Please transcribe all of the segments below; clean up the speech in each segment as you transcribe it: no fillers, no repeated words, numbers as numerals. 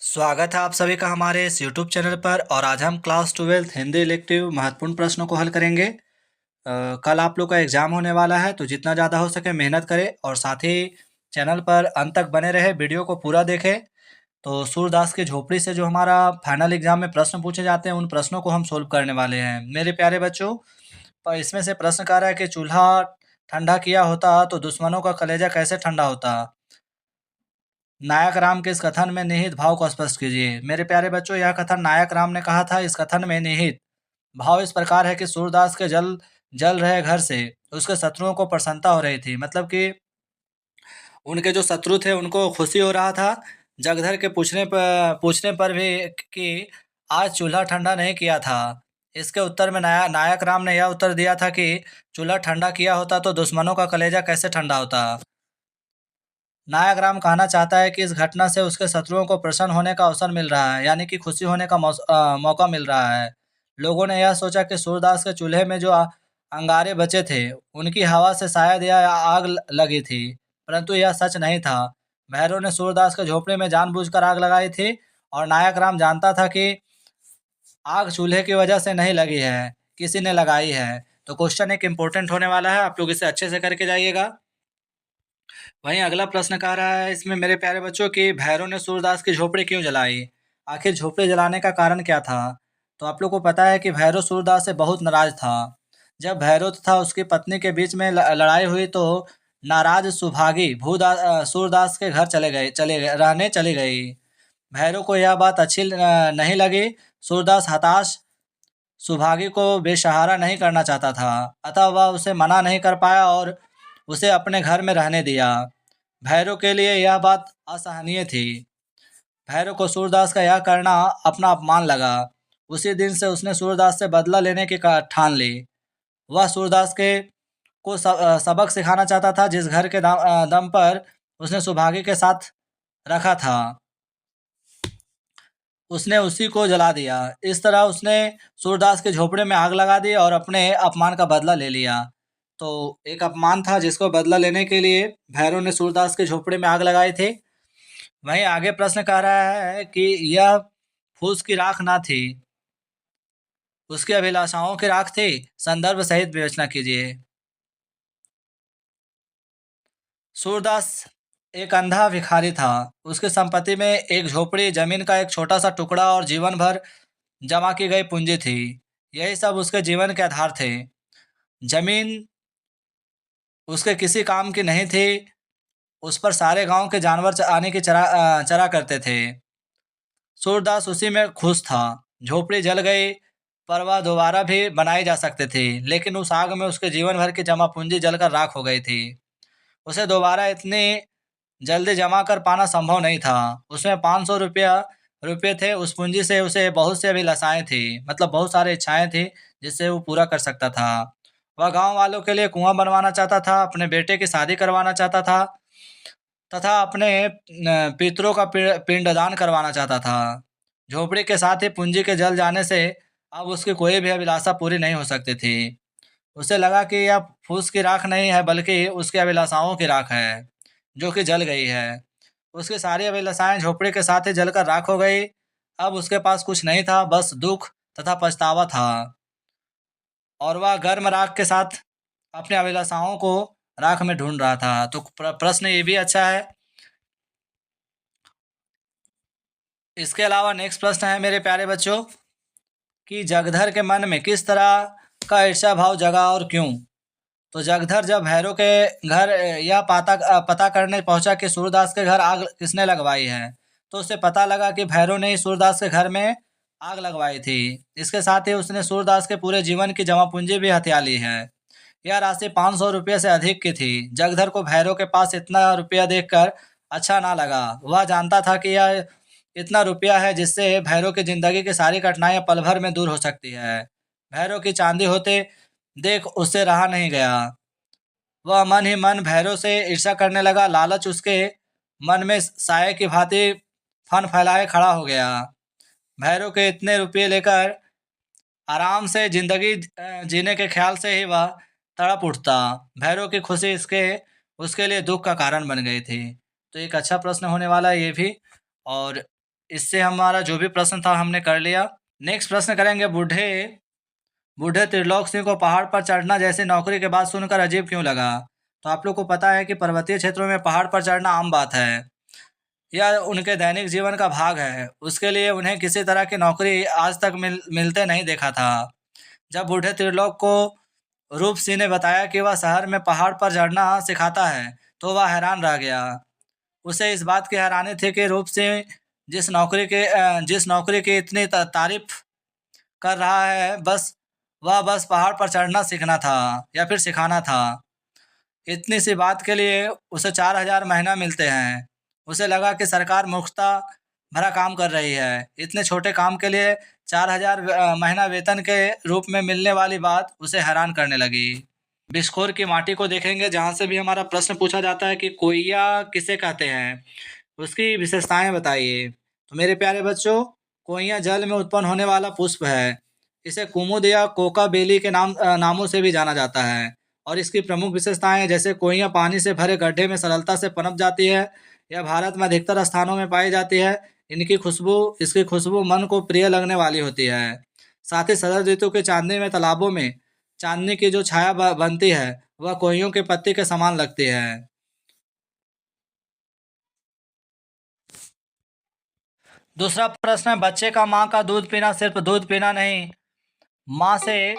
स्वागत है आप सभी का हमारे इस यूट्यूब चैनल पर। और आज हम क्लास 12 हिंदी इलेक्टिव महत्वपूर्ण प्रश्नों को हल करेंगे। कल आप लोग का एग्जाम होने वाला है, तो जितना ज़्यादा हो सके मेहनत करें और साथ ही चैनल पर अंत तक बने रहे, वीडियो को पूरा देखें। तो सूरदास की झोपड़ी से जो हमारा फाइनल एग्जाम में प्रश्न पूछे जाते हैं, उन प्रश्नों को हम सोल्व करने वाले हैं मेरे प्यारे बच्चों। पर इसमें से प्रश्न कह रहा है कि चूल्हा ठंडा किया होता तो दुश्मनों का कलेजा कैसे ठंडा होता। नायक राम के इस कथन में निहित भाव को स्पष्ट कीजिए। मेरे प्यारे बच्चों, यह कथन नायक राम ने कहा था। इस कथन में निहित भाव इस प्रकार है कि सूरदास के जल जल रहे घर से उसके शत्रुओं को प्रसन्नता हो रही थी। मतलब कि उनके जो शत्रु थे उनको खुशी हो रहा था। जगधर के पूछने पर भी कि आज चूल्हा ठंडा नहीं किया था। इसके उत्तर में नायक राम ने यह उत्तर दिया था कि चूल्हा ठंडा किया होता तो दुश्मनों का कलेजा कैसे ठंडा होता। नायक राम कहना चाहता है कि इस घटना से उसके शत्रुओं को प्रसन्न होने का अवसर मिल रहा है, यानी कि खुशी होने का मौका मिल रहा है। लोगों ने यह सोचा कि सूरदास के चूल्हे में जो अंगारे बचे थे, उनकी हवा से शायद यह आग लगी थी, परंतु यह सच नहीं था। भैरव ने सूरदास के झोपड़े में जानबूझकर आग लगाई थी और नायक राम जानता था कि आग चूल्हे की वजह से नहीं लगी है, किसी ने लगाई है। तो क्वेश्चन एक इम्पोर्टेंट होने वाला है, आप लोग इसे अच्छे से करके जाइएगा। वहीं अगला प्रश्न कह रहा है इसमें मेरे प्यारे बच्चों कि भैरव ने सूरदास की झोपड़ी क्यों जलाई। आखिर झोपड़ी जलाने का कारण क्या था। तो आप लोग को पता है कि भैरव सूरदास से बहुत नाराज था। जब भैरव तथा उसकी पत्नी के बीच में लड़ाई हुई तो नाराज सुभागी सूरदास के घर रहने चली गई। भैरव को यह बात अच्छी नहीं लगी। सूरदास हताश सुभागी को बेसहारा नहीं करना चाहता था, अतः वह उसे मना नहीं कर पाया और उसे अपने घर में रहने दिया। भैरव के लिए यह बात असहनीय थी। भैरव को सूरदास का यह करना अपना अपमान लगा। उसी दिन से उसने सूरदास से बदला लेने की ठान ली। वह सूरदास के को सबक सिखाना चाहता था, जिस घर के दम पर उसने सुभागी के साथ रखा था, उसने उसी को जला दिया। इस तरह उसने सूरदास के झोपड़े में आग लगा दी और अपने अपमान का बदला ले लिया। तो एक अपमान था जिसको बदला लेने के लिए भैरव ने सूरदास के झोपड़े में आग लगाई थी। वहीं आगे प्रश्न कह रहा है कि यह फूस की राख ना थी, उसकी अभिलाषाओं की राख थी। संदर्भ सहित विवेचना कीजिए। सूरदास एक अंधा भिखारी था। उसकी संपत्ति में एक झोपड़ी, जमीन का एक छोटा सा टुकड़ा और जीवन भर जमा की गई पूंजी थी। यही सब उसके जीवन के आधार थे। जमीन उसके किसी काम की नहीं थी। उस पर सारे गांव के जानवर आने की चरा करते थे। सूरदास उसी में खुश था। झोपड़ी जल गई, पर वह दोबारा भी बनाई जा सकती थी, लेकिन उस आग में उसके जीवन भर की जमा पूंजी जलकर राख हो गई थी। उसे दोबारा इतनी जल्दी जमा कर पाना संभव नहीं था। उसमें 500 रुपये थे। उस पूंजी से उसे बहुत सी अभिलाषाएं थी, मतलब बहुत सारी इच्छाएं थी जिससे वो पूरा कर सकता था। वह गांव वालों के लिए कुआं बनवाना चाहता था, अपने बेटे की शादी करवाना चाहता था तथा अपने पितरों का पिंडदान करवाना चाहता था। झोपड़ी के साथ ही पूंजी के जल जाने से अब उसकी कोई भी अभिलाषा पूरी नहीं हो सकती थी। उसे लगा कि यह फूस की राख नहीं है, बल्कि उसकी अभिलाषाओं की राख है जो कि जल गई है। उसकी सारी अभिलाषाएं झोपड़ी के साथ ही जलकर राख हो गई। अब उसके पास कुछ नहीं था, बस दुख तथा पछतावा था। और वह गर्म राख के साथ अपने अभिलाषाओं को राख में ढूंढ रहा था। तो प्रश्न ये भी अच्छा है। इसके अलावा नेक्स्ट प्रश्न है मेरे प्यारे बच्चों कि जगधर के मन में किस तरह का ईर्ष्या भाव जगा और क्यों। तो जगधर जब भैरव के घर यह पता करने पहुंचा कि सूरदास के घर आग किसने लगवाई है, तो उसे पता लगा कि भैरव ने ही सूरदास के घर में आग लगवाई थी। इसके साथ ही उसने सूरदास के पूरे जीवन की जमा पूंजी भी हथिया ली है। यह राशि 500 रुपये से अधिक की थी। जगधर को भैरव के पास इतना रुपया देखकर अच्छा ना लगा। वह जानता था कि यह इतना रुपया है जिससे भैरव की जिंदगी की सारी कठिनाइयां पल भर में दूर हो सकती है। भैरव की चांदी होते देख उससे रहा नहीं गया। वह मन ही मन भैरव से ईर्ष्या करने लगा। लालच उसके मन में साये की भांति फन फैलाए खड़ा हो गया। भैरव के इतने रुपये लेकर आराम से जिंदगी जीने के ख्याल से ही वह तड़प उठता। भैरव की खुशी इसके उसके लिए दुख का कारण बन गई थी। तो एक अच्छा प्रश्न होने वाला है ये भी। और इससे हमारा जो भी प्रश्न था हमने कर लिया। नेक्स्ट प्रश्न करेंगे, बूढ़े बूढ़े त्रिलोक सिंह को पहाड़ पर चढ़ना जैसी नौकरी के बाद सुनकर अजीब क्यों लगा? तो आप लोग को पता है कि पर्वतीय क्षेत्रों में पहाड़ पर चढ़ना आम बात है, यह उनके दैनिक जीवन का भाग है। उसके लिए उन्हें किसी तरह की नौकरी आज तक मिलते नहीं देखा था। जब बूढ़े त्रिलोक को रूप सिंह ने बताया कि वह शहर में पहाड़ पर चढ़ना सिखाता है, तो वह हैरान रह गया। उसे इस बात की हैरानी थी कि रूप सिंह जिस नौकरी की इतनी तारीफ कर रहा है, वह बस पहाड़ पर चढ़ना सीखना था या फिर सिखाना था। इतनी सी बात के लिए उसे 4,000 महीना मिलते हैं। उसे लगा कि सरकार मूर्खता भरा काम कर रही है। इतने छोटे काम के लिए 4,000 महीना वेतन के रूप में मिलने वाली बात उसे हैरान करने लगी। बिस्कोर की माटी को देखेंगे, जहाँ से भी हमारा प्रश्न पूछा जाता है कि कोयला किसे कहते हैं, उसकी विशेषताएं बताइए। तो मेरे प्यारे बच्चों, कोयला जल में उत्पन्न होने वाला पुष्प है। इसे कुमुद या कोका बेली के नामों से भी जाना जाता है। और इसकी प्रमुख विशेषताएं जैसे कोयला पानी से भरे गड्ढे में सरलता से पनप जाती है। यह भारत में अधिकतर स्थानों में पाई जाती है। इसकी खुशबू मन को प्रिय लगने वाली होती है। साथ ही शरद ऋतु के चांदनी में तालाबों में चांदनी की जो छाया बनती है, वह कोइयों के पत्ते के समान लगती है। दूसरा प्रश्न है, बच्चे का माँ का दूध पीना सिर्फ दूध पीना नहीं, माँ से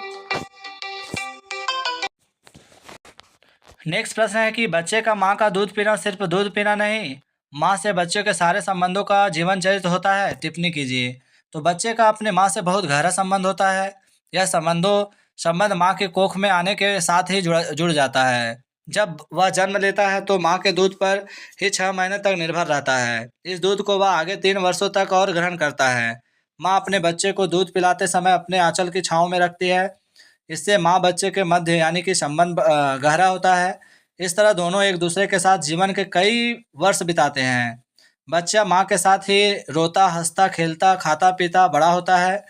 नेक्स्ट प्रश्न है कि बच्चे का माँ का दूध पीना सिर्फ दूध पीना नहीं, माँ से बच्चे के सारे संबंधों का जीवन चरित्र होता है। टिप्पणी कीजिए। तो बच्चे का अपने माँ से बहुत गहरा संबंध होता है। यह संबंध माँ के कोख में आने के साथ ही जुड़ जाता है। जब वह जन्म लेता है तो माँ के दूध पर ही 6 महीने तक निर्भर रहता है। इस दूध को वह आगे 3 वर्षों तक और ग्रहण करता है। माँ अपने बच्चे को दूध पिलाते समय अपने आंचल की छाँव में रखती है। इससे माँ बच्चे के मध्य यानी कि संबंध गहरा होता है। इस तरह दोनों एक दूसरे के साथ जीवन के कई वर्ष बिताते हैं। बच्चा माँ के साथ ही रोता, हंसता, खेलता, खाता पीता बड़ा होता है।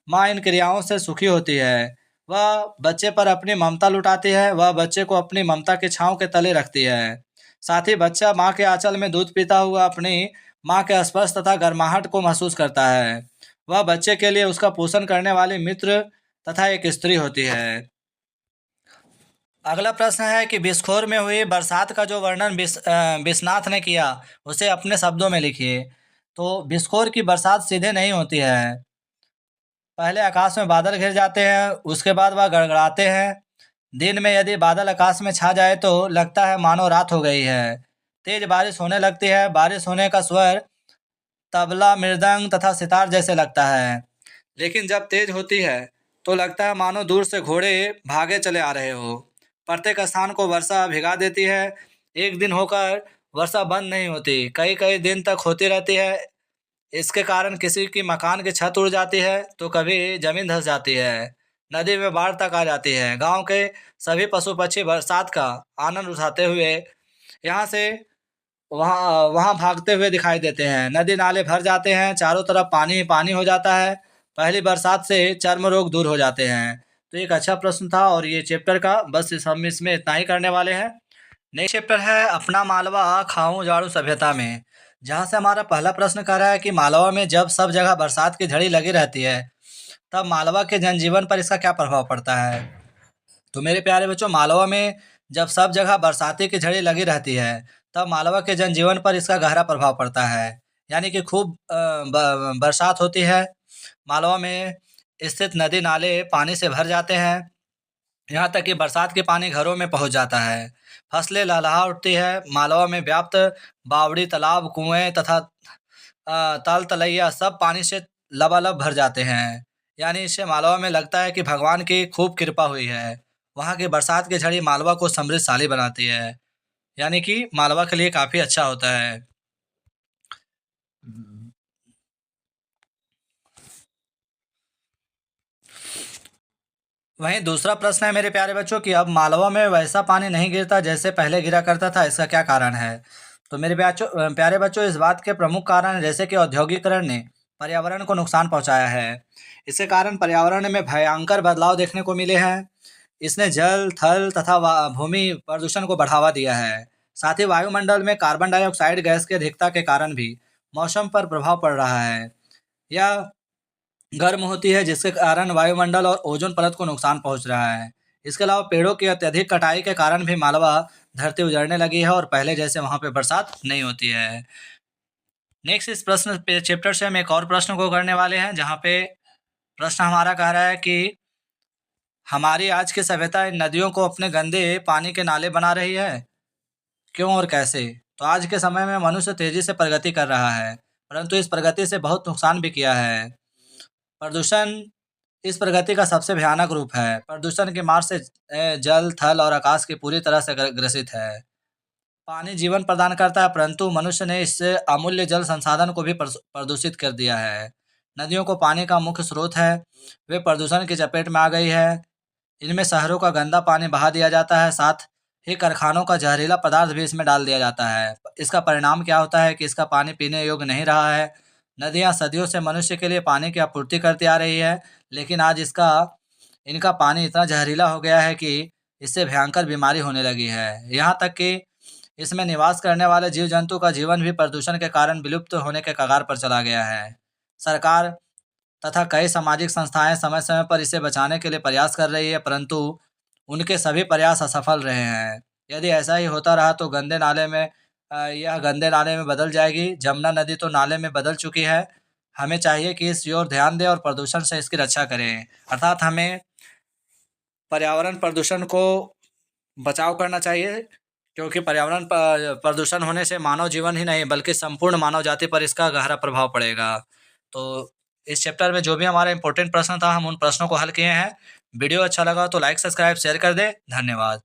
माँ इन क्रियाओं से सुखी होती है। वह बच्चे पर अपनी ममता लुटाती है। वह बच्चे को अपनी ममता की छाँव के तले रखती है। साथ ही बच्चा माँ के आंचल में दूध पीता हुआ अपनी माँ के स्पर्श तथा गर्माहट को महसूस करता है। वह बच्चे के लिए उसका पोषण करने वाली मित्र तथा एक स्त्री होती है। अगला प्रश्न है कि बिस्खोर में हुई बरसात का जो वर्णन विश्वनाथ ने किया, उसे अपने शब्दों में लिखिए। तो बिस्खोर की बरसात सीधे नहीं होती है। पहले आकाश में बादल घिर जाते हैं, उसके बाद वह गड़गड़ाते हैं। दिन में यदि बादल आकाश में छा जाए तो लगता है मानो रात हो गई है। तेज बारिश होने लगती है। बारिश होने का स्वर तबला, मृदंग तथा सितार जैसे लगता है। लेकिन जब तेज होती है तो लगता है मानो दूर से घोड़े भागे चले आ रहे हो। प्रत्येक स्थान को वर्षा भिगा देती है। एक दिन होकर वर्षा बंद नहीं होती, कई कई दिन तक होती रहती है। इसके कारण किसी की मकान की छत उड़ जाती है तो कभी जमीन धंस जाती है। नदी में बाढ़ तक आ जाती है। गांव के सभी पशु पक्षी बरसात का आनंद उठाते हुए यहाँ से वहाँ वहाँ भागते हुए दिखाई देते हैं। नदी नाले भर जाते हैं, चारों तरफ पानी ही पानी हो जाता है। पहली बरसात से चर्म रोग दूर हो जाते हैं। तो एक अच्छा प्रश्न था और ये चैप्टर का बस हम इसमें इतना ही करने वाले हैं। नेक्स्ट चैप्टर है अपना मालवा खाऊं जाड़ू सभ्यता में, जहाँ से हमारा पहला प्रश्न कर रहा है कि मालवा में जब सब जगह बरसात की झड़ी लगी रहती है, तब मालवा के जनजीवन पर इसका क्या प्रभाव पड़ता है। तो मेरे प्यारे बच्चों, मालवा में जब सब जगह बरसाती की झड़ी लगी रहती है, तब मालवा के जनजीवन पर इसका गहरा प्रभाव पड़ता है। यानी कि खूब बरसात होती है। मालवा में स्थित नदी नाले पानी से भर जाते हैं। यहाँ तक कि बरसात के पानी घरों में पहुँच जाता है। फसलें लहलहा उठती है। मालवा में व्याप्त बावड़ी, तालाब, कुएं तथा ताल तलैया सब पानी से लबालब भर जाते हैं। यानी इससे मालवा में लगता है कि भगवान की खूब कृपा हुई है। वहाँ की बरसात की झड़ी मालवा को समृद्धशाली बनाती है। यानी कि मालवा के लिए काफ़ी अच्छा होता है। वहीं दूसरा प्रश्न है मेरे प्यारे बच्चों कि अब मालवा में वैसा पानी नहीं गिरता जैसे पहले गिरा करता था, इसका क्या कारण है। तो मेरे प्यारे बच्चों, इस बात के प्रमुख कारण जैसे कि औद्योगिकरण ने पर्यावरण को नुकसान पहुंचाया है। इसके कारण पर्यावरण में भयंकर बदलाव देखने को मिले हैं। इसने जल, थल तथा भूमि प्रदूषण को बढ़ावा दिया है। साथ ही वायुमंडल में कार्बन डाइऑक्साइड गैस की अधिकता के कारण भी मौसम पर प्रभाव पड़ रहा है। यह गर्म होती है जिसके कारण वायुमंडल और ओजोन परत को नुकसान पहुंच रहा है। इसके अलावा पेड़ों की अत्यधिक कटाई के कारण भी मालवा धरती उजड़ने लगी है और पहले जैसे वहां पे बरसात नहीं होती है। नेक्स्ट इस प्रश्न पे चैप्टर से हम एक और प्रश्न को करने वाले हैं, जहाँ पे प्रश्न हमारा कह रहा है कि हमारी आज की सभ्यता इन नदियों को अपने गंदे पानी के नाले बना रही है, क्यों और कैसे? तो आज के समय में मनुष्य तेजी से प्रगति कर रहा है, परंतु इस प्रगति से बहुत नुकसान भी किया है। प्रदूषण इस प्रगति का सबसे भयानक रूप है। प्रदूषण की मार से जल, थल और आकाश की पूरी तरह से ग्रसित है। पानी जीवन प्रदान करता है, परंतु मनुष्य ने इससे अमूल्य जल संसाधन को भी प्रदूषित कर दिया है। नदियों को पानी का मुख्य स्रोत है, वे प्रदूषण की चपेट में आ गई है। इनमें शहरों का गंदा पानी बहा दिया जाता है, साथ ही कारखानों का जहरीला पदार्थ भी इसमें डाल दिया जाता है। इसका परिणाम क्या होता है कि इसका पानी पीने योग्य नहीं रहा है। नदियाँ सदियों से मनुष्य के लिए पानी की आपूर्ति करती आ रही है, लेकिन आज इनका पानी इतना जहरीला हो गया है कि इससे भयंकर बीमारी होने लगी है। यहाँ तक कि इसमें निवास करने वाले जीव जंतु का जीवन भी प्रदूषण के कारण विलुप्त होने के कगार पर चला गया है। सरकार तथा कई सामाजिक संस्थाएं समय समय पर इसे बचाने के लिए प्रयास कर रही है, परंतु उनके सभी प्रयास असफल रहे हैं। यदि ऐसा ही होता रहा तो यह गंदे नाले में बदल जाएगी। जमुना नदी तो नाले में बदल चुकी है। हमें चाहिए कि इस ओर ध्यान दें और प्रदूषण से इसकी रक्षा करें, अर्थात हमें पर्यावरण प्रदूषण को बचाव करना चाहिए, क्योंकि पर्यावरण प्रदूषण होने से मानव जीवन ही नहीं बल्कि संपूर्ण मानव जाति पर इसका गहरा प्रभाव पड़ेगा। तो इस चैप्टर में जो भी हमारा इंपॉर्टेंट प्रश्न था, हम उन प्रश्नों को हल किए हैं। वीडियो अच्छा लगा तो लाइक, सब्सक्राइब, शेयर कर दें। धन्यवाद।